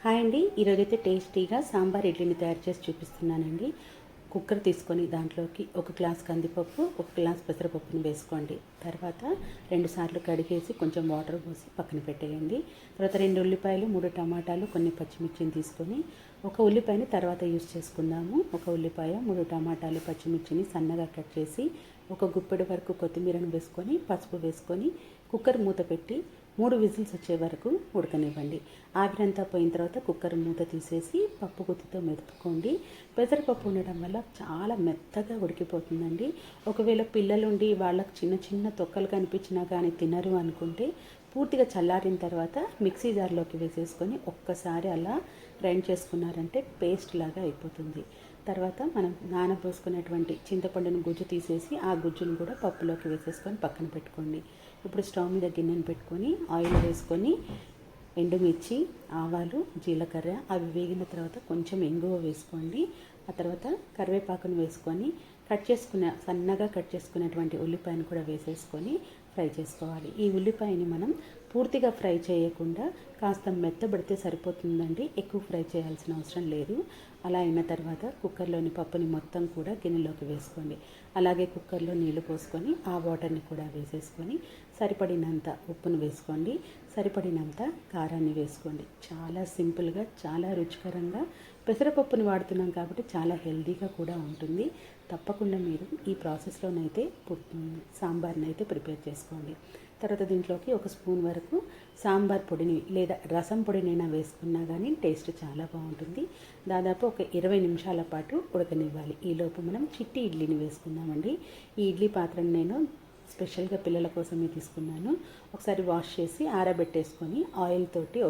Hi అండి, ఈరోజైతే టేస్టీగా సాంబార్ ఇడ్లీని తయారు చేసి చూపిస్తున్నానండి. కుక్కర్ తీసుకొని దాంట్లోకి ఒక గ్లాస్ కందిపప్పు, ఒక గ్లాస్ పెసరపప్పుని వేసుకోండి. తర్వాత 2 సార్లు కడిగేసి కొంచెం వాటర్ పోసి పక్కన పెట్టేయండి. తర్వాత 2 ఉల్లిపాయలు, 3 టమాటాలు, కొన్ని పచ్చిమిర్చిని తీసుకొని ఒక ఉల్లిపాయని తర్వాత యూస్ చేసుకుందాము. ఒక ఉల్లిపాయ, 3 టమాటాలు, పచ్చిమిర్చిని సన్నగా కట్ చేసి ఒక గుప్పెడు వరకు కొత్తిమీరను వేసుకొని పసుపు వేసుకొని కుక్కర్ మూత పెట్టి 3 విజిల్స్ వచ్చే వరకు ఉడకనివ్వండి. ఆవిరంతా పోయిన తర్వాత కుక్కర్ మూత తీసేసి పప్పు గుత్తితో మెదుపుకోండి. పెసరపప్పు ఉండడం వల్ల చాలా మెత్తగా ఉడికిపోతుందండి. ఒకవేళ పిల్లలుండి వాళ్ళకి చిన్న చిన్న తొక్కలు కనిపించినా కానీ తినరు అనుకుంటే పూర్తిగా చల్లారిన తర్వాత మిక్సీ జార్లోకి వేసేసుకొని ఒక్కసారి అలా గ్రైండ్ చేసుకున్నారంటే పేస్ట్ లాగా అయిపోతుంది. తర్వాత మనం నానబోసుకున్నటువంటి చింతపండును గుజ్జు తీసేసి ఆ గుజ్జును కూడా పప్పులోకి వేసేసుకొని పక్కన పెట్టుకోండి. ఇప్పుడు స్టవ్ మీద గిన్నెను పెట్టుకొని ఆయిల్ వేసుకొని ఎండుమిర్చి, ఆవాలు, జీలకర్ర అవి వేగిన తర్వాత కొంచెం ఇంగువ వేసుకోండి. ఆ తర్వాత కరివేపాకును వేసుకొని సన్నగా కట్ చేసుకున్నటువంటి ఉల్లిపాయను కూడా వేసేసుకొని ఫ్రై చేసుకోవాలి. ఈ ఉల్లిపాయని మనం పూర్తిగా ఫ్రై చేయకుండా కాస్త మెత్తబడితే సరిపోతుందండి, ఎక్కువ ఫ్రై చేయాల్సిన అవసరం లేదు. అలా అయిన తర్వాత కుక్కర్లోని పప్పుని మొత్తం కూడా గిన్నెలోకి వేసుకోండి. అలాగే కుక్కర్లో నీళ్లు పోసుకొని ఆ వాటర్ని కూడా వేసేసుకొని సరిపడినంత ఉప్పును వేసుకోండి, సరిపడినంత కారాన్ని వేసుకోండి. చాలా సింపుల్గా, చాలా రుచికరంగా పెసరపప్పుని వాడుతున్నాం కాబట్టి చాలా హెల్తీగా కూడా ఉంటుంది. తప్పకుండా మీరు ఈ ప్రాసెస్లోనైతే సాంబార్ని అయితే ప్రిపేర్ చేసుకోండి. తర్వాత దీంట్లోకి 1 స్పూన్ వరకు సాంబార్ పొడిని లేదా రసం పొడినైనా వేసుకున్నా కానీ టేస్ట్ చాలా బాగుంటుంది. దాదాపు ఒక 20 నిమిషాల పాటు ఉడకనివ్వాలి. ఈలోపు మనం చిట్టి ఇడ్లీని వేసుకుందామండి. ఈ ఇడ్లీ పాత్రను నేను స్పెషల్గా పిల్లల కోసమే తీసుకున్నాను. ఒకసారి వాష్ చేసి ఆరబెట్టేసుకొని ఆయిల్ తోటి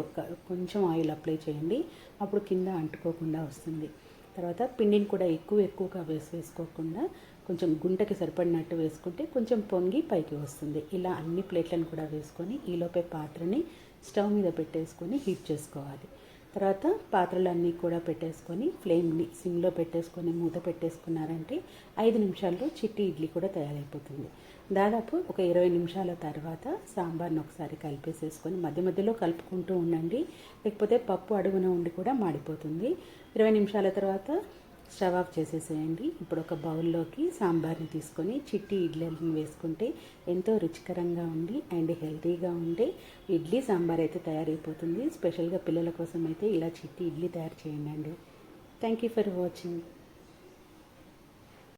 కొంచెం ఆయిల్ అప్లై చేయండి. అప్పుడు కింద అంటుకోకుండా వస్తుంది. తర్వాత పిండిని కూడా ఎక్కువగా వేసుకోకుండా కొంచెం గుంటకి సరిపడినట్టు వేసుకుంటే కొంచెం పొంగి పైకి వస్తుంది. ఇలా అన్ని ప్లేట్లను కూడా వేసుకొని ఈలోపే పాత్రని స్టవ్ మీద పెట్టేసుకొని హీట్ చేసుకోవాలి. తర్వాత పాత్రలన్నీ కూడా పెట్టేసుకొని ఫ్లేమ్ని సిమ్లో పెట్టేసుకొని మూత పెట్టేసుకున్నారంటే 5 నిమిషాల్లో చిట్టి ఇడ్లీ కూడా తయారైపోతుంది. దాదాపు ఒక 20 నిమిషాల తర్వాత సాంబార్ని ఒకసారి కలిపేసేసుకొని మధ్య మధ్యలో కలుపుకుంటూ ఉండండి, లేకపోతే పప్పు అడుగున ఉండి కూడా మాడిపోతుంది. 20 నిమిషాల తర్వాత స్టవ్ ఆఫ్ చేసేసేయండి. ఇప్పుడు ఒక బౌల్లోకి సాంబార్ని తీసుకొని చిట్టి ఇడ్లీని వేసుకుంటే ఎంతో రుచికరంగా ఉండి అండ్ హెల్తీగా ఉండే ఇడ్లీ సాంబార్ అయితే తయారైపోతుంది. స్పెషల్గా పిల్లల కోసం అయితే ఇలా చిట్టి ఇడ్లీ తయారు చేయండి. Thank you for watching.